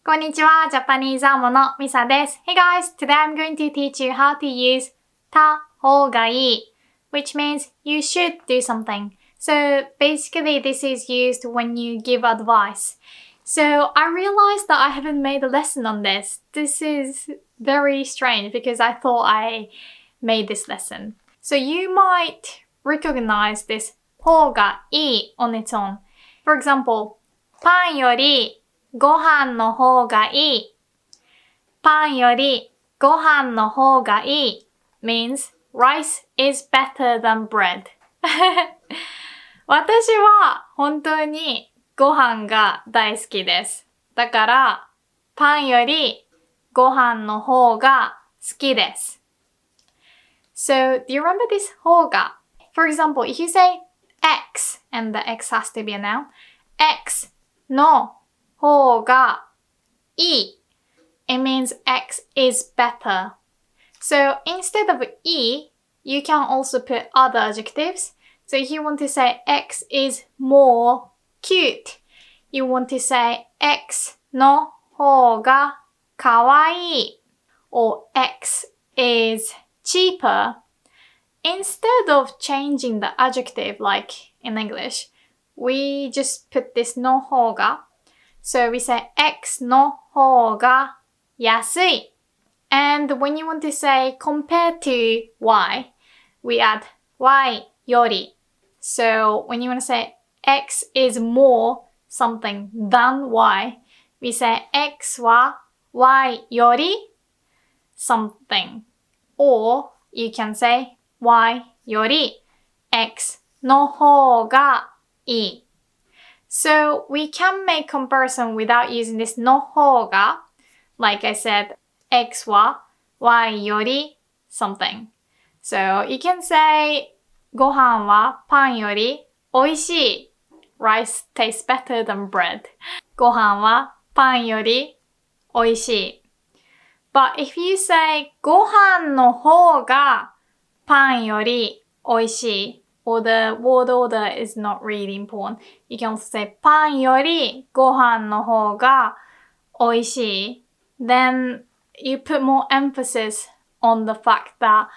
こんにちは、ジャパニーズアーモのミサです。Hey guys, today I'm going to teach you how to use たほうがいい which means you should do something. So basically this is used when you give advice. So I realized that I haven't made a lesson on this. This is very strange because I thought I made this lesson. So you might recognize this ほうがいい on its own. For example, パンよりご飯の方がいい。パンよりご飯の方がいい means rice is better than bread. 私は本当にご飯が大好きです。だからパンよりご飯の方が好きです。So, do you remember this 方が? For example, if you say X and the X has to be a noun, X の方がいい it means X is better. So instead of E, you can also put other adjectives. So if you want to say X is more cute, you want to say X の方がかわいい or X is cheaper. Instead of changing the adjective like in English, we just put this の方が. So we say X の方が安い. And when you want to say compared to Y, we add Y より. So when you want to say X is more something than Y, we say X は Y より something. Or you can say Y より X の方がいい. So we can make comparison without using this の方が. Like I said, X は Y より something. So you can say ご飯はパンより美味しい. Rice tastes better than bread. ご飯はパンより美味しい. But if you say ご飯の方がパンより美味しい, or the word order is not really important. You can also say パンよりご飯の方が美味しい. Then you put more emphasis on the fact that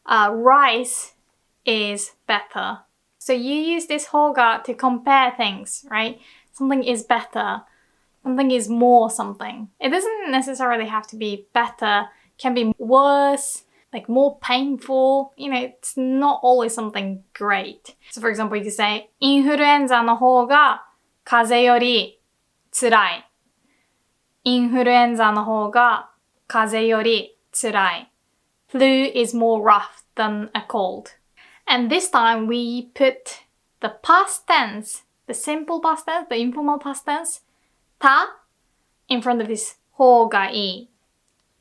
rice is better. So you use this 方が to compare things, right? Something is better. Something is more something. It doesn't necessarily have to be better. It can be worse. Like more painful, it's not always something great. So for example, you could say, インフルエンザの方が風邪より辛い。インフルエンザの方が風邪より辛い。Flu is more rough than a cold. And this time we put the past tense, the simple past tense, the informal past tense, た in front of this 方がいい.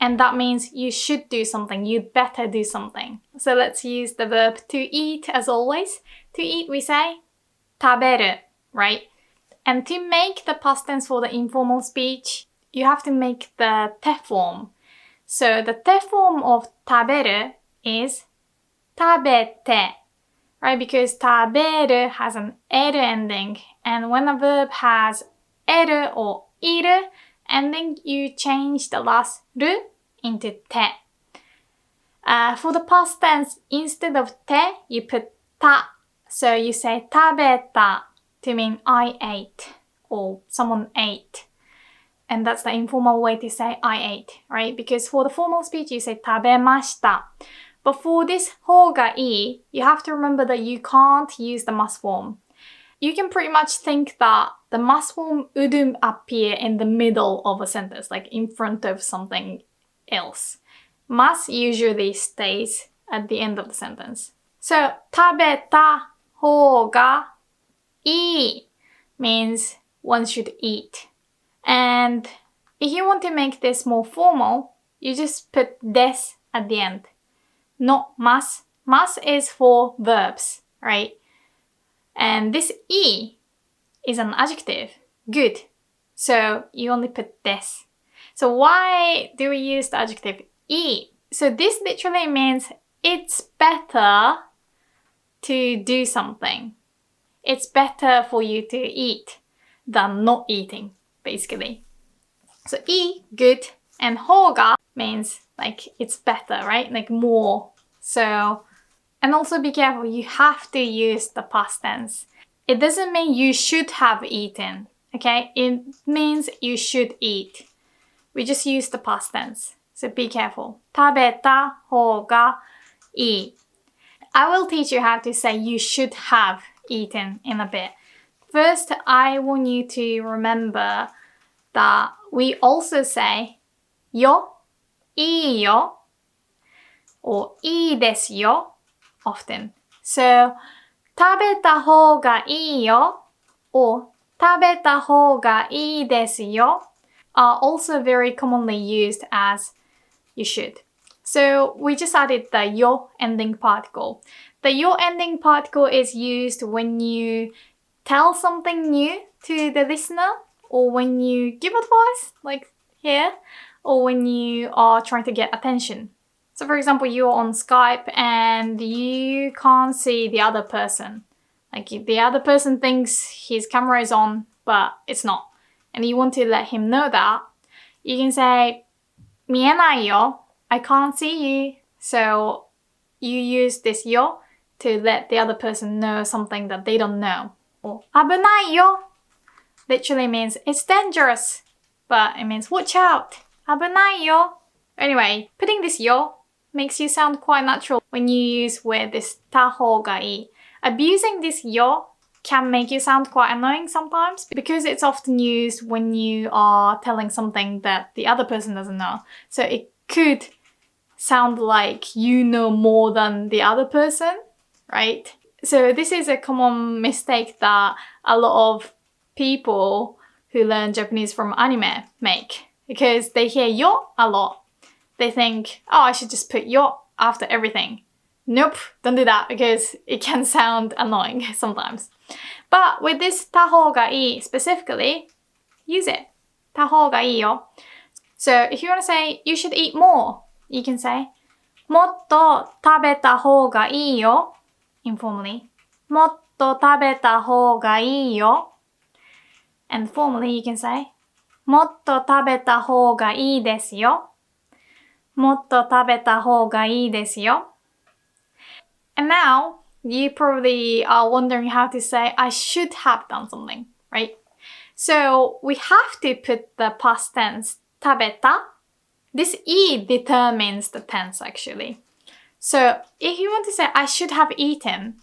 And that means you should do something, you'd better do something. So let's use the verb to eat as always. To eat we say 食べる, right? And to make the past tense for the informal speech, you have to make the て form. So the て form of 食べる is 食べて, right? Because 食べる has an る ending. And when a verb has る or いる, and then you change the last る into て. For the past tense, instead of て, you put た. So you say 食べた to mean I ate or someone ate. And that's the informal way to say I ate, right? Because for the formal speech, you say 食べました. But for this 方がいい, you have to remember that you can't use the must form. You can pretty much think that the must form wouldn't appear in the middle of a sentence, like in front of something else. Must usually stays at the end of the sentence. So, 食べた方がいい means one should eat. And if you want to make this more formal, you just put です at the end. Not ます. ます is for verbs, right? And this い is an adjective, good. So you only put です. So why do we use the adjective い? So this literally means it's better to do something. It's better for you to eat than not eating, basically. So, good, and ほうが means like it's better, right? Like more. So, and also be careful, you have to use the past tense. It doesn't mean you should have eaten, okay? It means you should eat. We just use the past tense. So be careful. 食べた方がいい. I will teach you how to say you should have eaten in a bit. First, I want you to remember that we also say よ、いいよ, or いいですよ often. So, 食べた方がいいよ or 食べた方がいいですよ are also very commonly used as you should. So we just added the よ ending particle. The よ ending particle is used when you tell something new to the listener or when you give advice, like here, or when you are trying to get attention. So for example, you're on Skype and you can't see the other person. Like the other person thinks his camera is on, but it's not. And you want to let him know that. You can say, 見えないよ. I can't see you. So you use this よ to let the other person know something that they don't know. Or 危ないよ literally means it's dangerous, but it means watch out. 危ないよ. Anyway, putting this よ makes you sound quite natural when you use with this たほうがいい. Abusing this よ can make you sound quite annoying sometimes because it's often used when you are telling something that the other person doesn't know. So it could sound like you know more than the other person, right? So this is a common mistake that a lot of people who learn Japanese from anime make because they hear よ a lot. They think, oh, I should just put よ after everything. Nope, don't do that because it can sound annoying sometimes. But with this たほうがいい specifically, use it. たほうがいいよ. So if you want to say you should eat more, you can say もっと食べた方がいいよ informally. もっと食べた方がいいよ and formally you can say もっと食べた方がいいですよもっと食べた方がいいですよ And now, you probably are wondering how to say I should have done something, right? So, we have to put the past tense 食べた. This E determines the tense actually. So, if you want to say I should have eaten,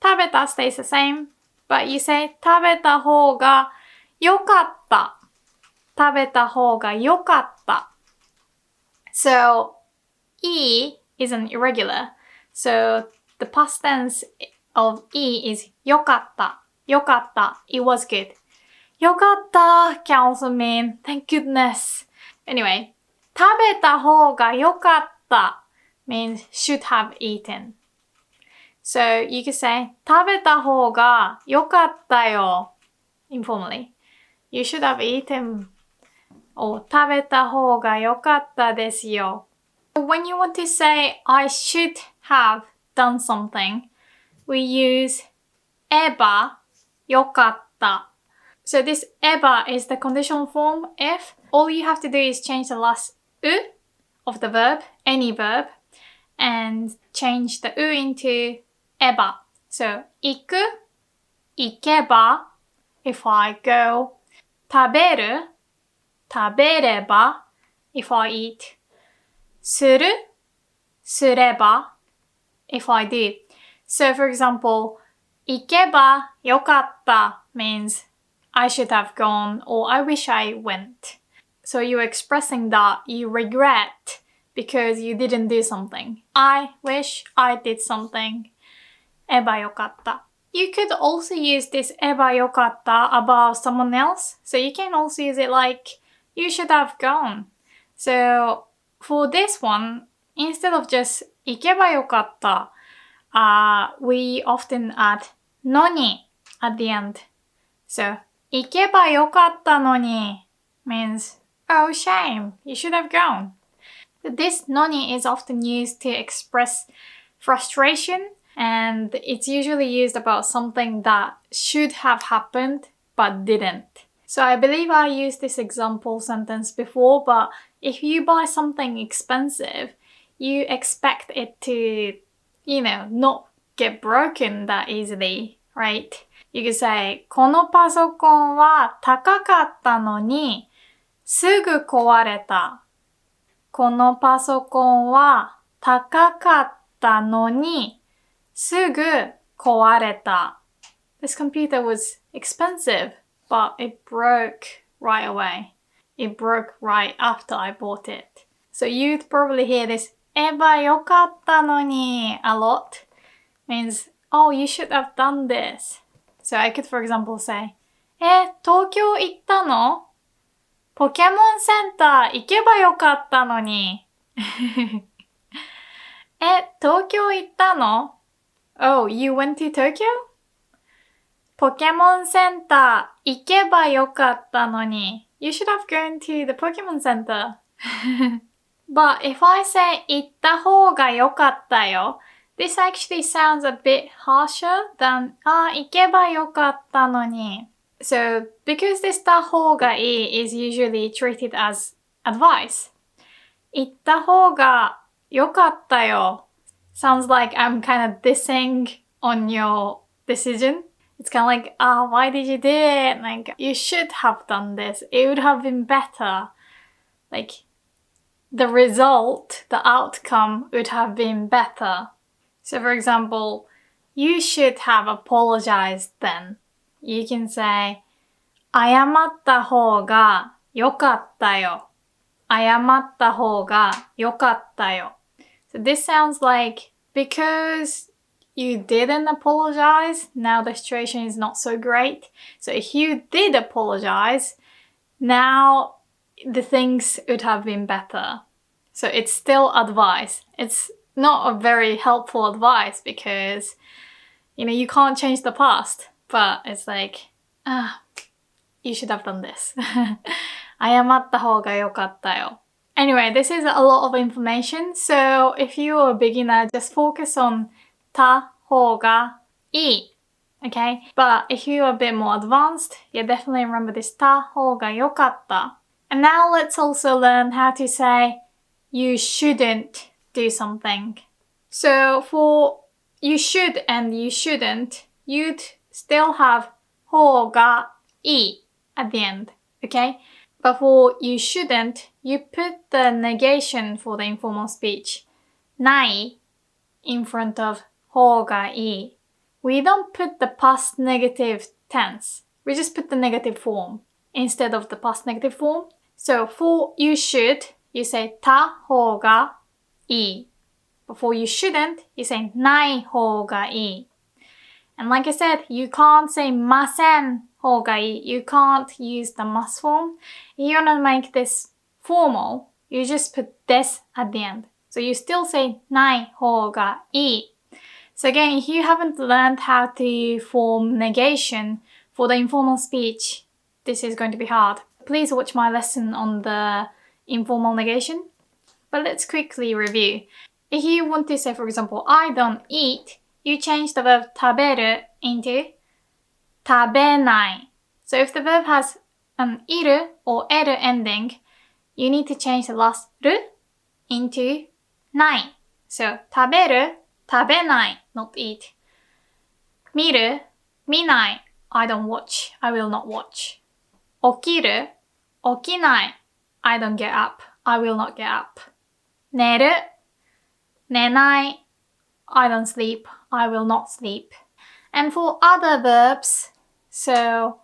食べた stays the same, but you say 食べた方がよかった. 食べた方がよかった. So, E is an irregular. So, the past tense of E is よかった. よかった. It was good. よかった can also mean thank goodness. Anyway, 食べた方がよかった means should have eaten. So you could say 食べた方がよかったよ informally. You should have eaten. Or 食べた方がよかったですよ. When you want to say I should have done something, we use えばよかった. So this えば is the conditional form if. All you have to do is change the last う of the verb, any verb, and change the う into えば. So 行く、行けば, if I go. 食べる、食べれば, if I eat. する、すれば, if I do. So for example, 行けばよかった means I should have gone or I wish I went. So you're expressing that you regret because you didn't do something. I wish I did something. えばよかった. You could also use this えばよかった about someone else. So you can also use it like you should have gone. So for this one, instead of just 行けばよかった, we often add のに at the end. So 行けばよかったのに means oh shame, you should have gone. This のに is often used to express frustration and it's usually used about something that should have happened but didn't. So I believe I used this example sentence before, but if you buy something expensive, you expect it to, not get broken that easily, right? You could say, このパソコンは高かったのにすぐ壊れた。このパソコンは高かったのにすぐ壊れた。This computer was expensive, but it broke right away. It broke right after I bought it. So you'd probably hear this えばよかったのに a lot. Means, oh, you should have done this. So I could, for example, say, 東京行ったの？ポケモンセンター行けばよかったのに。東京行ったの？ Oh, you went to Tokyo? ポケモンセンター行けばよかったのに。You should have gone to the Pokemon Center. But if I say 行った方がよかったよ, this actually sounds a bit harsher than 行けばよかったのに. So, because this たほうがいい is usually treated as advice, 行った方がよかったよ sounds like I'm kind of dissing on your decision. It's kind of like, why did you do it? Like, you should have done this. It would have been better. Like, the result, the outcome would have been better. So, for example, you should have apologized then. You can say, 謝った方がよかったよ。謝った方がよかったよ。So this sounds like because you didn't apologize, now the situation is not so great. So if you did apologize, now the things would have been better. So it's still advice. It's not a very helpful advice because, you can't change the past. But it's like, you should have done this. 謝った方がよかったよ. Anyway, this is a lot of information. So if you're a beginner, just focus on たほうがいい. Okay? But if you're a bit more advanced, yeah, definitely remember this たほうがよかった. And now let's also learn how to say you shouldn't do something. So for you should and you shouldn't, you'd still have ほうがいい at the end, okay? But for you shouldn't, you put the negation for the informal speech ない in front of ほうがいい. We don't put the past negative tense. We just put the negative form instead of the past negative form. So for you should, you say たほうがいい. But for you shouldn't, you say ないほうがいい. And like I said, you can't say ませんほうがいい. You can't use the must form. If you want to make this formal, you just put this at the end. So you still say ないほうがいい. So again, if you haven't learned how to form negation for the informal speech, this is going to be hard. Please watch my lesson on the informal negation. But let's quickly review. If you want to say, for example, I don't eat, you change the verb 食べる into 食べない. So if the verb has an いる or える ending, you need to change the last る into ない. So 食べる食べない not eat. 見る見ない I don't watch, I will not watch. 起きる起きない I don't get up, I will not get up. 寝る寝ない I don't sleep, I will not sleep. And for other verbs, so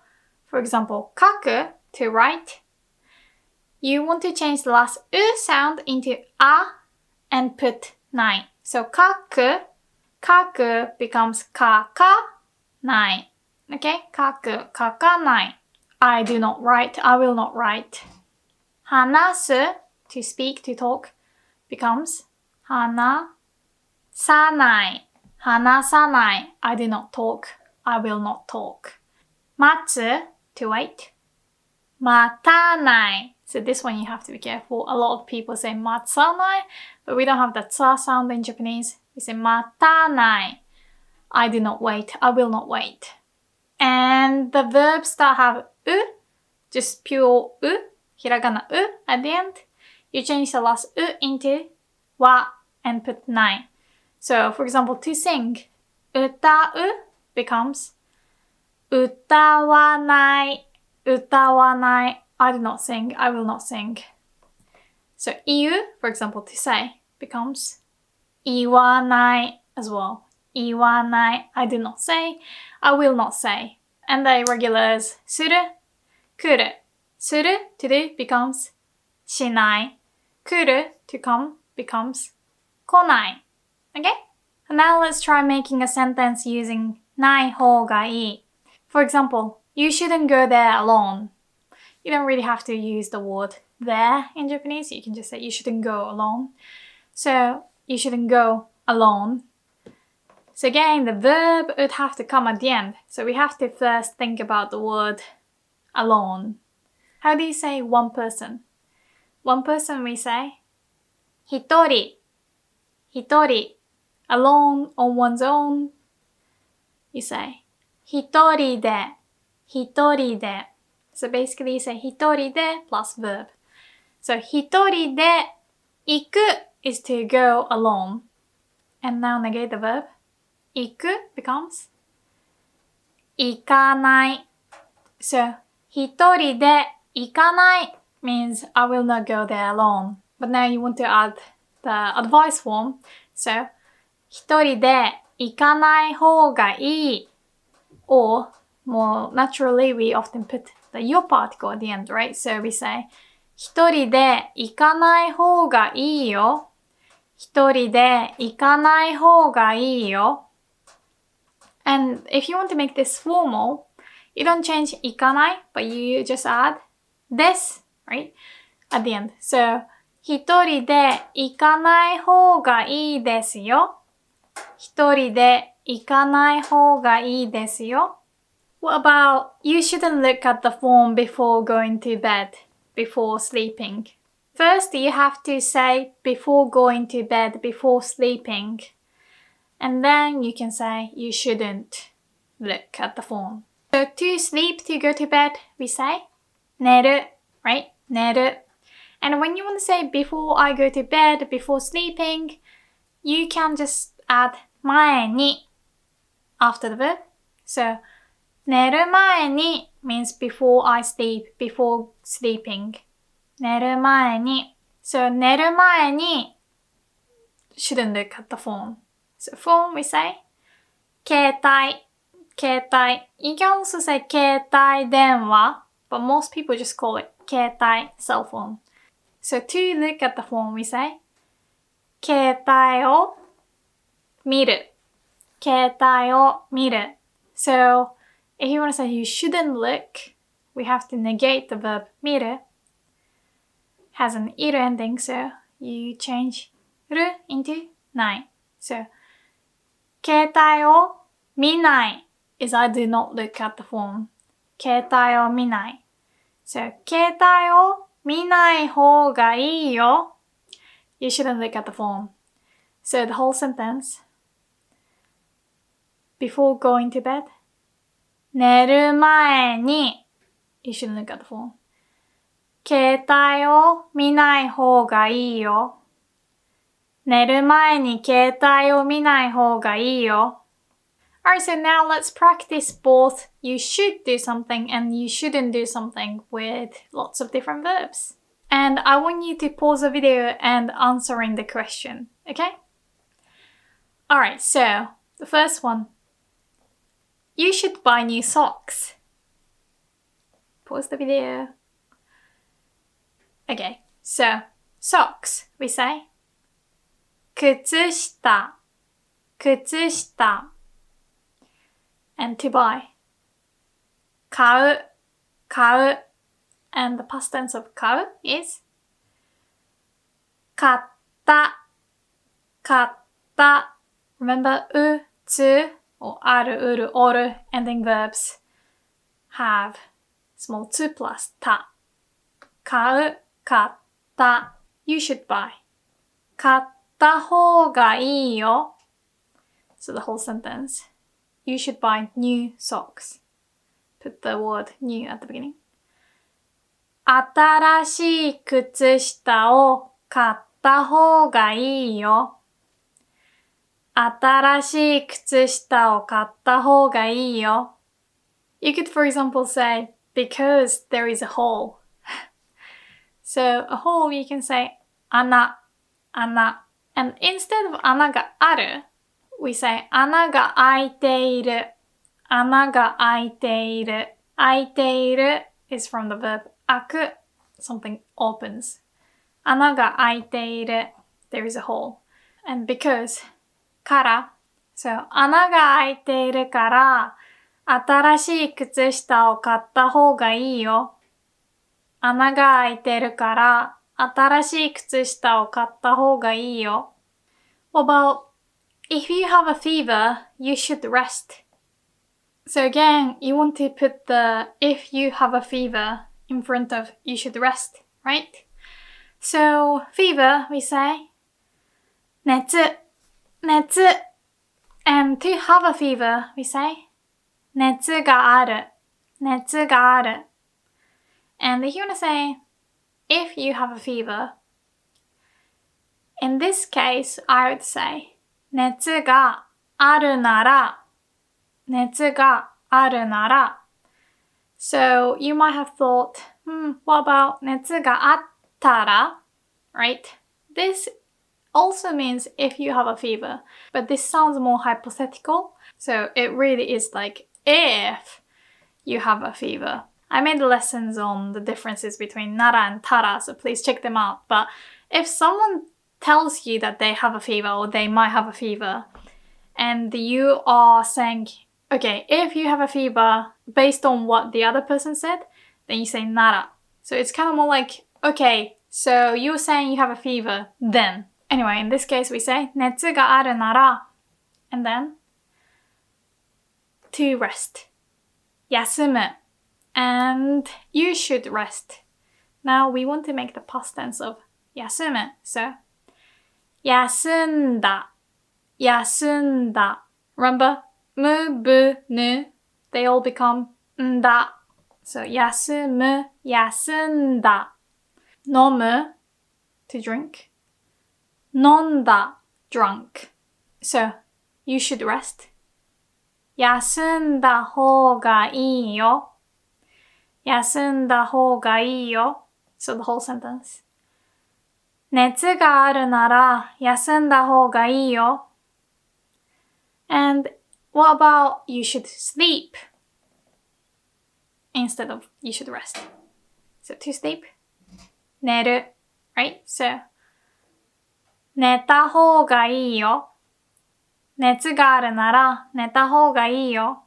for example, 書く to write, you want to change the last う sound into あ and put ない. So 書く becomes 書かない. Okay? 書く書かない. I do not write, I will not write. 話す to speak, to talk becomes 話さない話さない I do not talk, I will not talk. 待つ to wait. 待たない So this one you have to be careful. A lot of people say 待たない but we don't have the つ sound in Japanese. We say 待たない I do not wait, I will not wait. And the verbs that have う just pure う、ひらがなう at the end. You change the last う into わ and put ない。So, for example, to sing, 歌う becomes 歌わない、歌わない。I do not sing, I will not sing. So, 言う, for example, to say, becomes 言わない as well. 言わない。I do not say, I will not say. And the irregulars する、来る。する to do becomes しない。来る to come becomes 来ない。Okay? Now let's try making a sentence using ない方がいい。For example, you shouldn't go there alone. You don't really have to use the word there in Japanese. You can just say you shouldn't go alone. So, you shouldn't go alone. So again, the verb would have to come at the end. So we have to first think about the word alone. How do you say one person? One person we say 一人。一人。Alone on one's own. You say 一人で。一人で。So basically you say 一人で plus verb. So 一人で行く is to go alone. And now negate the verb. 行く becomes 行かない。So 一人で行かない means I will not go there alone. But now you want to add the advice form. So 一人で行かない方がいい or more naturally we often put the your particle at the end, right? So we say 一人で行かない方がいいよ。一人で行かない方がいいよ。And if you want to make this formal, you don't change 行かない but you just add this, right? At the end. So 一人で行かない方がいいですよ。一人で行かない方がいいですよ。What about you shouldn't look at the phone before going to bed, before sleeping? First, you have to say before going to bed, before sleeping. And then you can say you shouldn't look at the phone. So to sleep, to go to bed, we say 寝る, right? 寝る. And when you want to say before I go to bed, before sleeping, you can just add 前に after the verb. So 寝る前に means before I sleep, before sleeping. 寝る前に So 寝る前に shouldn't look at the phone. So phone we say 携帯 携帯 You can also say 携帯電話 but most people just call it 携帯 cell phone. So to look at the phone we say 携帯を見る携帯を見る So if you want to say you shouldn't look, we have to negate the verb 見る has an いる ending, so you change る into ない So 携帯を見ない is I do not look at the phone 携帯を見ない So 携帯を見ない方がいいよ You shouldn't look at the phone. So the whole sentence Before going to bed 寝る前に You shouldn't look at the phone. 携帯を見ない方がいいよ。寝る前に携帯を見ない方がいいよ。Alright, so now let's practice both you should do something and you shouldn't do something with lots of different verbs. And I want you to pause the video and answering the question, okay? Alright, so the first one. You should buy new socks. Pause the video. Okay, so socks, we say 靴下 靴下 and to buy 買う 買う and the past tense of 買う is 買った 買った Remember う、つ or ある、うる、おる ending verbs have small つ plus た買う買った You should buy 買った方がいいよ So the whole sentence You should buy new socks Put the word new at the beginning 新しい靴下を買った方がいいよ。新しい靴下を買った方がいいよ。You could, for example, say, because there is a hole. So, a hole, you can say, 穴. And instead of 穴がある, we say, 穴が開いている。穴が開いている。開いている is from the verb 開く. Something opens. 穴が開いている。There is a hole. And because から So 穴が開いているから新しい靴下を買った方がいいよ。穴が開いているから新しい靴下を買った方がいいよ。What about if you have a fever, you should rest. So again, you want to put the if you have a fever in front of you should rest, right? So fever, we say 熱 And to have a fever, we say 熱がある And if you want to say if you have a fever, in this case, I would say 熱があるなら So you might have thought, what about 熱があったら? Right? This also means if you have a fever, but this sounds more hypothetical. So it really is like if you have a fever. I made lessons on the differences between nara and tara, so please check them out. But if someone tells you that they have a fever or they might have a fever, and you are saying, okay, if you have a fever based on what the other person said, then you say nara. So it's kind of more like, okay, so you're saying you have a fever, then. Anyway, in this case we say 熱があるなら and then to rest. 休む and you should rest. Now we want to make the past tense of 休む. So 休んだ Remember, む、ぶ、ぬ they all become んだ So 休む、休んだ 飲む to drink 飲んだ drunk So you should rest 休んだ方がいいよ 休んだ方がいいよ So the whole sentence 熱があるなら休んだ方がいいよ And what about you should sleep instead of you should rest? So to sleep, 寝る right? So 寝た方がいいよ。熱があるなら寝た方がいいよ。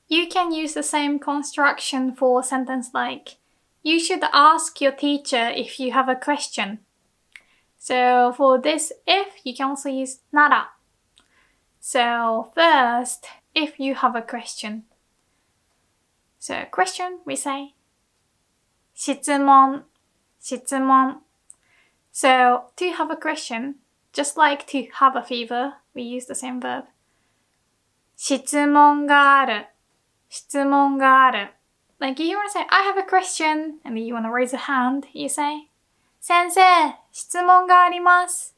You can use the same construction for a sentence like You should ask your teacher if you have a question. So for this if, you can also use なら So first, if you have a question. So question, we say 質問 So to have a question, just like to have a fever, we use the same verb. 質問がある Like if you want to say, I have a question, and then you want to raise a hand, you say 先生、質問があります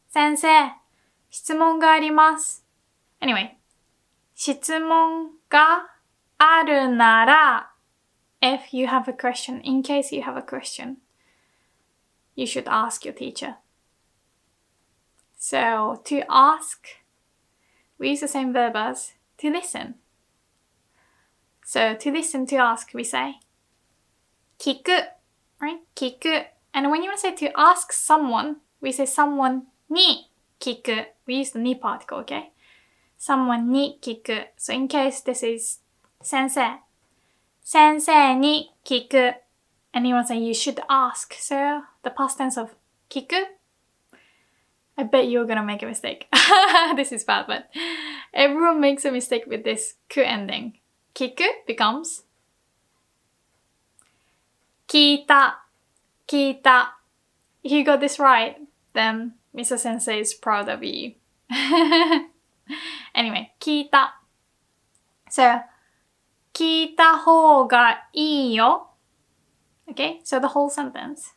先生、質問があります Anyway, 質問があるなら if you have a question, in case you have a question, you should ask your teacher. So, to ask, we use the same verb as to listen. So, to listen, to ask, we say 聞く right? 聞く And when you want to say to ask someone, we say someone に聞く We use the に particle, okay? Someone に聞く So in case this is 先生に聞く And you want to say you should ask So the past tense of 聞く I bet you're gonna make a mistake. This is bad, but everyone makes a mistake with this く ending. 聞く becomes 聞いた If you got this right, then Mr. Sensei is proud of you. Anyway, 聞いた So, 聞いた方がいいよ Okay, so the whole sentence.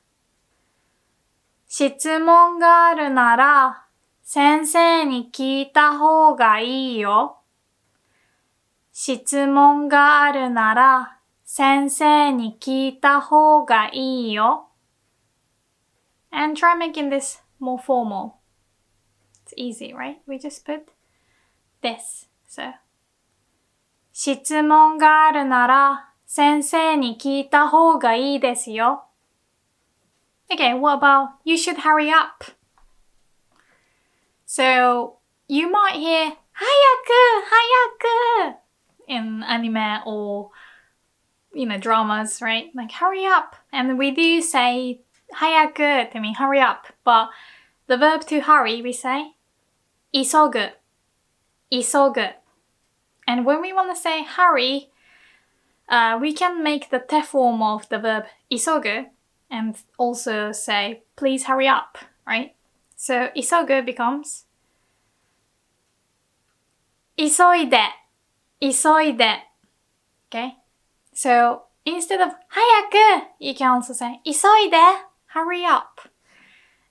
質問があるなら先生に聞いた方がいいよ。質問があるなら先生に聞いた方がいいよ。And try making this more formal. It's easy, right? We just put this. So, 質問があるなら先生に聞いた方がいいですよ。Okay, what about you should hurry up? So, you might hear 早く in anime or, dramas, right? Like, hurry up. And we do say 早く to mean hurry up. But the verb to hurry, we say 急ぐ。And when we want to say hurry, we can make the te form of the verb 急ぐ and also say please hurry up, right? So 急ぐ becomes 急いで。Okay? So instead of 早く, you can also say 急いで hurry up.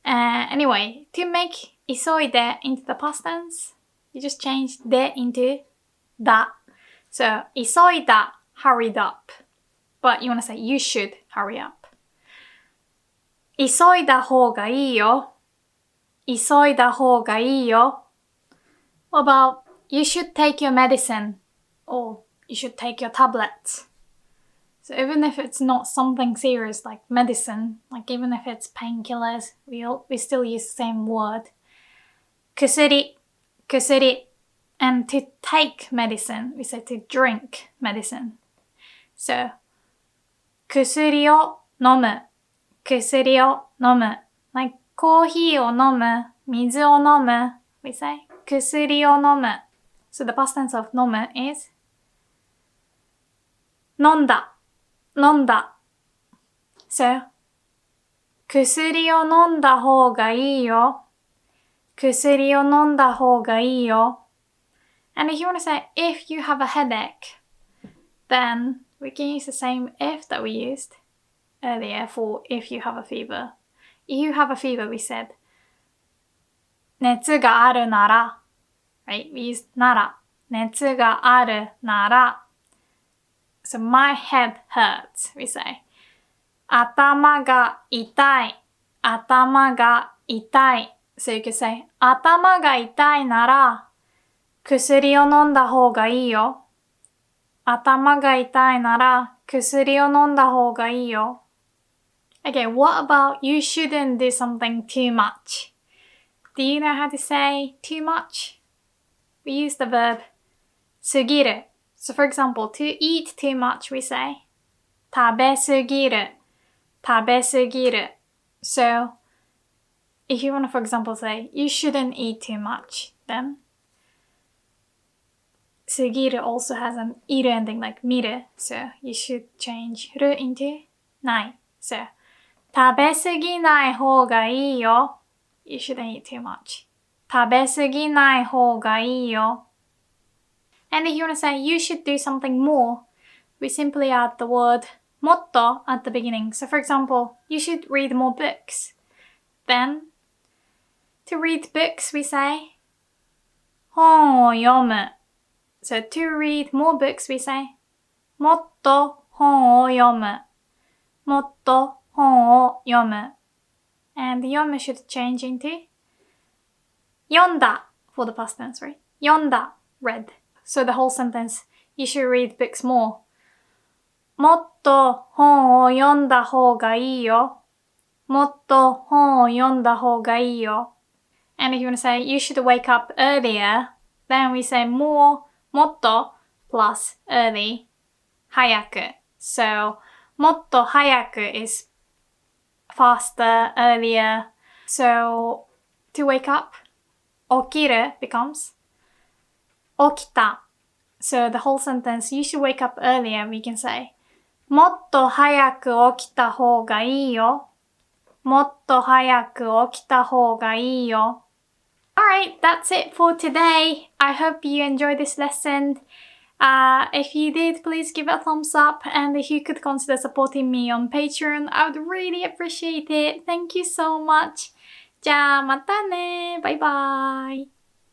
Anyway, to make 急いで into the past tense, you just change で into だ. So 急いだ hurried up. But you want to say you should hurry up. 急いだ方がいいよ。What about you should take your medicine or you should take your tablets? So even if it's not something serious like medicine, like even if it's painkillers, we still use the same word. 薬 And to take medicine, we say to drink medicine. So 薬を飲む Like コーヒーを飲む水を飲む we say 薬を飲む So the past tense of 飲む is 飲んだ So 薬を飲んだ方がいいよ And if you want to say if you have a headache, then we can use the same if that we used earlier for if you have a fever. If you have a fever, we said 熱があるなら right? We used なら熱があるなら So my head hurts, we say 頭が痛い So you could say 頭が痛いなら薬を飲んだ方がいいよ Okay, what about you shouldn't do something too much? Do you know how to say too much? We use the verb 過ぎる So for example, to eat too much, we say 食べ過ぎる So if you want to, for example, say you shouldn't eat too much, then 過ぎる also has an いる ending like 見る So you should change る into ない So 食べ過ぎない方がいいよ You shouldn't eat too much 食べ過ぎない方がいいよ And if you want to say you should do something more, we simply add the word もっと at the beginning. So for example, you should read more books. Then, to read books, we say 本を読む So to read more books, we say もっと本を読む And 読む should change into 読んだ for the past tense, right? 読んだ read. So the whole sentence, you should read books more. もっと本を読んだ方がいいよ And if you want to say you should wake up earlier, then we say more もっと plus early 早く So もっと早く is faster, earlier. So to wake up 起きる becomes 起きた So the whole sentence, you should wake up earlier, we can say もっと早く起きた方がいいよ Alright, that's it for today. I hope you enjoyed this lesson. If you did, please give a thumbs up, and if you could consider supporting me on Patreon, I would really appreciate it. Thank you so much. じゃあまたね。バイバイ。